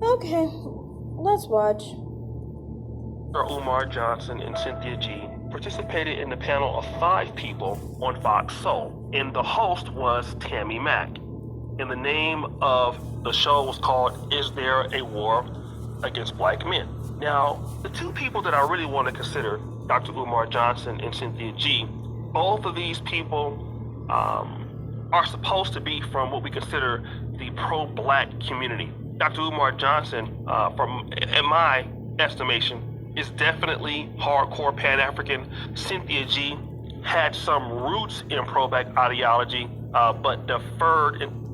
Okay, let's watch. Umar Johnson and Cynthia G participated in the panel of 5 people on Fox Soul, and the host was Tammy Mack. And the name of the show was called Is There a War Against Black Men? Now, the 2 people that I really want to consider, Dr. Umar Johnson and Cynthia G, both of these people are supposed to be from what we consider the pro-black community. Dr. Umar Johnson, in my estimation, is definitely hardcore Pan-African. Cynthia G had some roots in pro-black ideology, but deferred in.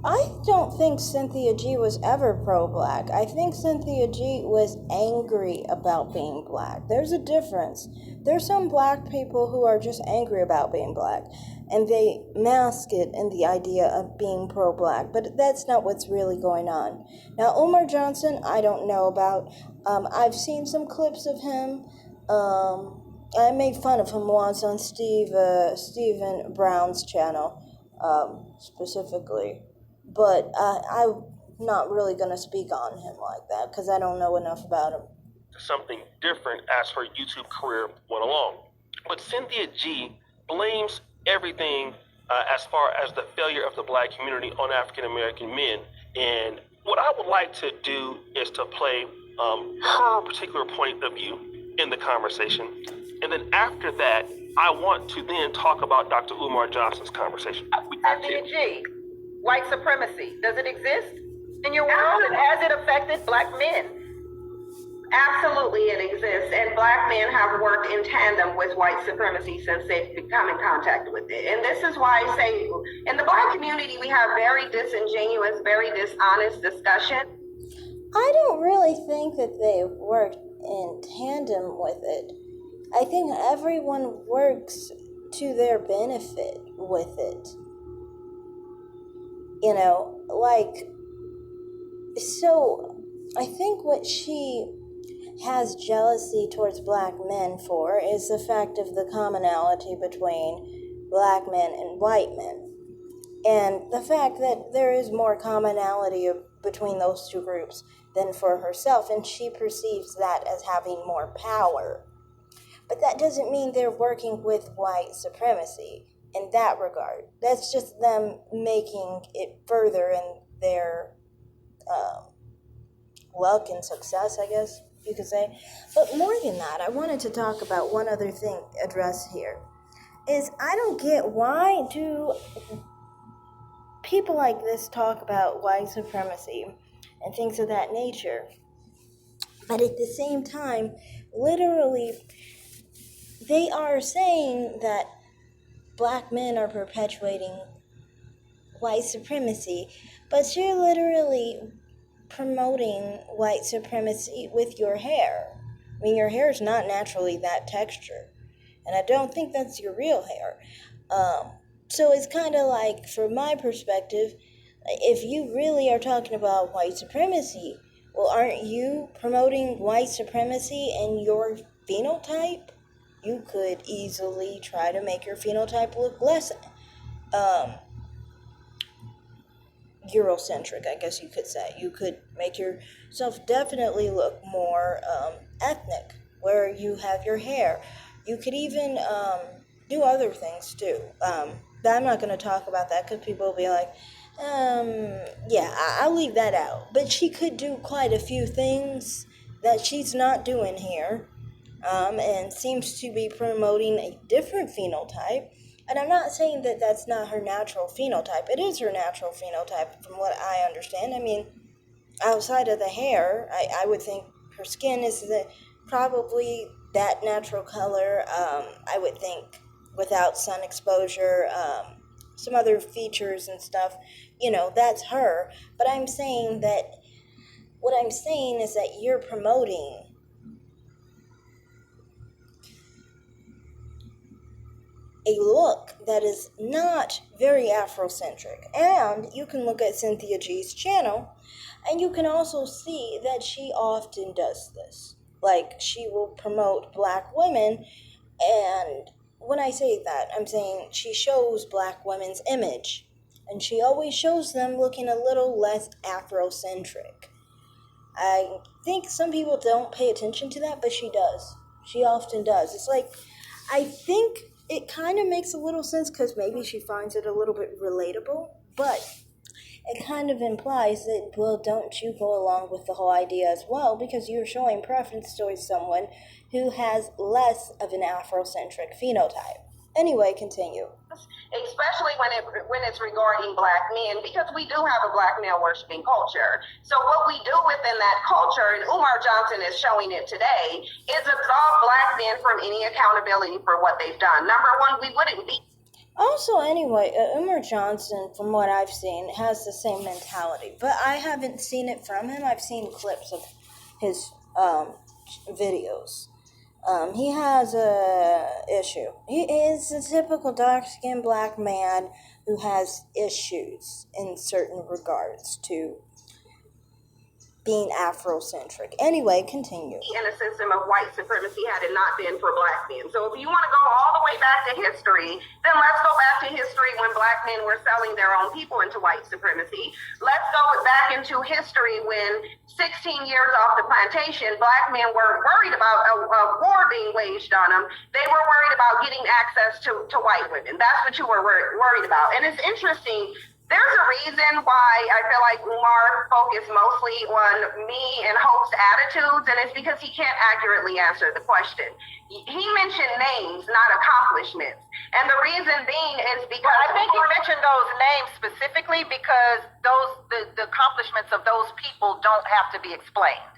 I don't think Cynthia G was ever pro-black. I think Cynthia G was angry about being black. There's a difference. There's some black people who are just angry about being black, and they mask it in the idea of being pro-black, but that's not what's really going on. Now, Umar Johnson, I don't know about. I've seen some clips of him. I made fun of him once on Stephen Brown's channel, specifically. But I'm not really going to speak on him like that because I don't know enough about him. Something different as her YouTube career went along. But Cynthia G blames everything as far as the failure of the black community on African American men. And what I would like to do is to play her particular point of view in the conversation. And then after that, I want to then talk about Dr. Umar Johnson's conversation. Cynthia G, white supremacy, does it exist in your world? And has it affected black men? Absolutely, it exists, and black men have worked in tandem with white supremacy since they've come in contact with it. And this is why I say, in the black community, we have very disingenuous, very dishonest discussion. I don't really think that they worked in tandem with it. I think everyone works to their benefit with it. You know, like, so I think what she has jealousy towards black men for is the fact of the commonality between black men and white men. And the fact that there is more commonality between those two groups than for herself, and she perceives that as having more power. But that doesn't mean they're working with white supremacy in that regard. That's just them making it further in their luck and success, I guess you could say. But more than that, I wanted to talk about one other thing addressed here. Is I don't get why do people like this talk about white supremacy and things of that nature, but at the same time, literally, they are saying that black men are perpetuating white supremacy, but you're literally promoting white supremacy with your hair. I mean, your hair is not naturally that texture, and I don't think that's your real hair. So it's kind of like, from my perspective, if you really are talking about white supremacy, well, aren't you promoting white supremacy in your phenotype? You could easily try to make your phenotype look less Eurocentric, I guess you could say. You could make yourself definitely look more ethnic, where you have your hair. You could even do other things too. But I'm not going to talk about that because people will be like, yeah, I'll leave that out. But she could do quite a few things that she's not doing here, and seems to be promoting a different phenotype. And I'm not saying that that's not her natural phenotype. It is her natural phenotype, from what I understand. I mean, outside of the hair, I would think her skin is probably that natural color. I would think without sun exposure, some other features and stuff, that's her. But what I'm saying is that you're promoting a look that is not very Afrocentric. And you can look at Cynthia G's channel, and you can also see that she often does this. Like, she will promote black women, and when I say that, I'm saying she shows black women's image and she always shows them looking a little less Afrocentric. I think some people don't pay attention to that, but she does. She often does. It's like, I think it kind of makes a little sense because maybe she finds it a little bit relatable, but it kind of implies that, well, don't you go along with the whole idea as well, because you're showing preference towards someone who has less of an Afrocentric phenotype. Anyway, continue. Especially when it's regarding black men, because we do have a black male worshiping culture. So what we do within that culture, and Umar Johnson is showing it today, is absolve black men from any accountability for what they've done. Number one, we wouldn't be. Also, anyway, Umar Johnson, from what I've seen, has the same mentality, but I haven't seen it from him. I've seen clips of his videos. He has a issue. He is a typical dark-skinned black man who has issues in certain regards to being Afrocentric. Anyway, continue. In a system of white supremacy had it not been for black men. So if you want to go all the way back to history, then let's go back to history when black men were selling their own people into white supremacy. Let's go back into history when 16 years off the plantation, black men were worried about a war being waged on them. They were worried about getting access to white women. That's what you were worried about. And it's interesting. There's a reason why I feel like Umar focused mostly on me and Hope's attitudes, and it's because he can't accurately answer the question. He mentioned names, not accomplishments. And the reason being is because I think he mentioned those names specifically because the accomplishments of those people don't have to be explained.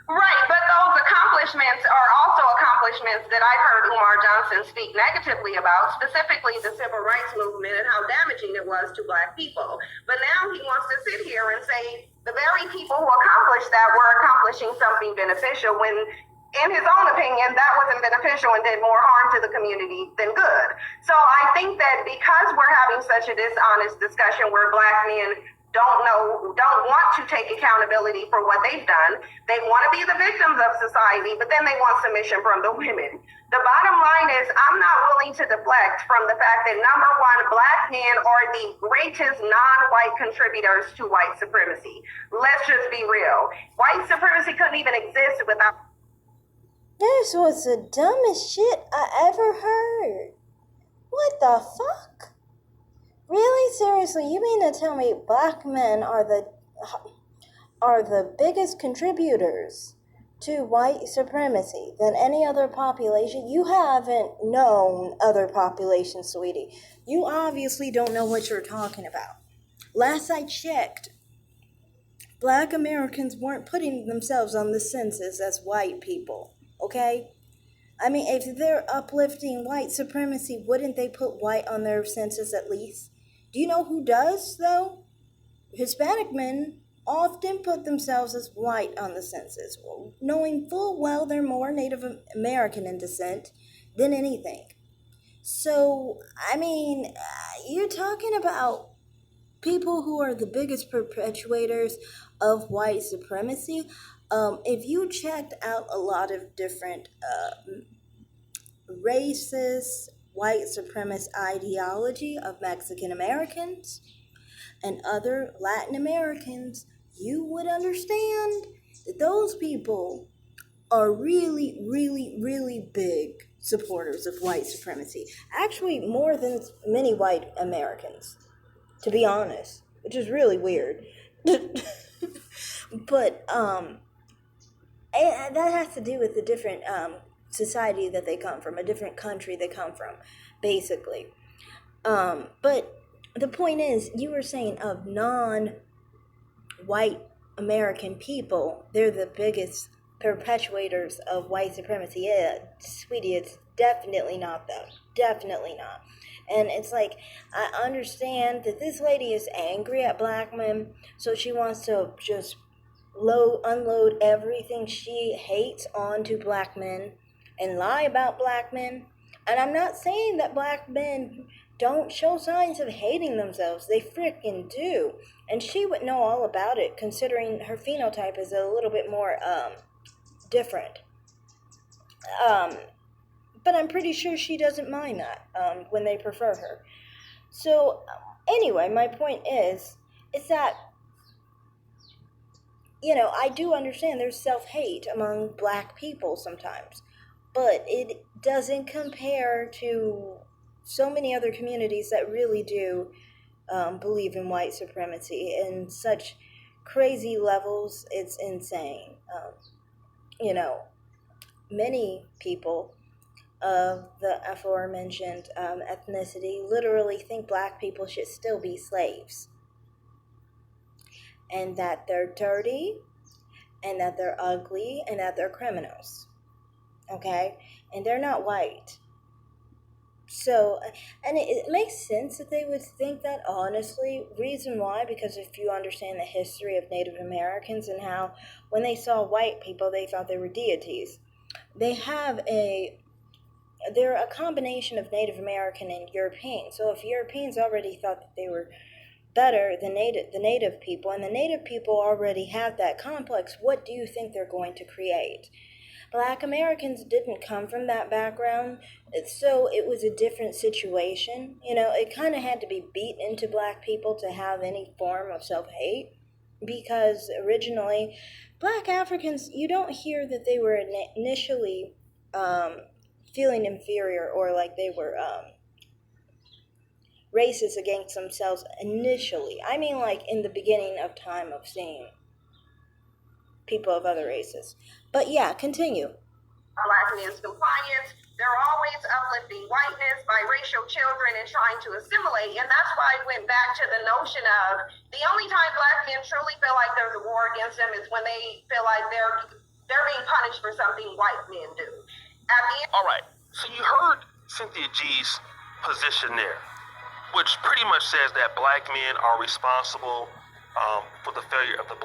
Right, but those accomplishments are also accomplishments that I've heard Umar Johnson speak negatively about, specifically the civil rights movement and how damaging it was to black people. But now he wants to sit here and say the very people who accomplished that were accomplishing something beneficial when, in his own opinion, that wasn't beneficial and did more harm to the community than good. So I think that because we're having such a dishonest discussion where black men don't want to take accountability for what they've done. They want to be the victims of society, but then they want submission from the women. The bottom line is I'm not willing to deflect from the fact that, number one, black men are the greatest non-white contributors to white supremacy. Let's just be real. White supremacy couldn't even exist without... This was the dumbest shit I ever heard. What the fuck? Really? Seriously, you mean to tell me black men are the biggest contributors to white supremacy than any other population? You haven't known other populations, sweetie. You obviously don't know what you're talking about. Last I checked, black Americans weren't putting themselves on the census as white people, okay? I mean, if they're uplifting white supremacy, wouldn't they put white on their census at least? Do you know who does, though? Hispanic men often put themselves as white on the census, knowing full well they're more Native American in descent than anything. So, I mean, you're talking about people who are the biggest perpetuators of white supremacy. If you checked out a lot of different racist, white supremacist ideology of Mexican Americans and other Latin Americans, you would understand that those people are really, really, really big supporters of white supremacy. Actually, more than many white Americans, to be honest, which is really weird. But and that has to do with the different society that they come from, a different country they come from, basically. But the point is, you were saying of non-white American people, they're the biggest perpetuators of white supremacy. Yeah, sweetie, it's definitely not that. Definitely not. And it's like, I understand that this lady is angry at black men, so she wants to just unload everything she hates onto black men and lie about black men. And I'm not saying that black men don't show signs of hating themselves. They freaking do. And she would know all about it, considering her phenotype is a little bit more different. But I'm pretty sure she doesn't mind that when they prefer her. So Anyway, my point is that, I do understand there's self-hate among black people sometimes, but it doesn't compare to so many other communities that really do believe in white supremacy in such crazy levels. It's insane. Many people of the aforementioned ethnicity literally think black people should still be slaves, and that they're dirty, and that they're ugly, and that they're criminals. Okay? And they're not white. So, and it makes sense that they would think that, honestly. Reason why? Because if you understand the history of Native Americans and how when they saw white people, they thought they were deities. They're a combination of Native American and European. So if Europeans already thought that they were better than the native people, and the native people already have that complex, what do you think they're going to create? Black Americans didn't come from that background, so it was a different situation. It kind of had to be beat into black people to have any form of self-hate, because originally, black Africans, you don't hear that they were initially feeling inferior or like they were racist against themselves initially. I mean, like in the beginning of time of seeing people of other races. But yeah, continue. Black men's compliance. They're always uplifting whiteness, biracial children, and trying to assimilate. And that's why I went back to the notion of the only time black men truly feel like there's a war against them is when they feel like they're being punished for something white men do. All right, so you heard Cynthia G's position there, which pretty much says that black men are responsible for the failure of the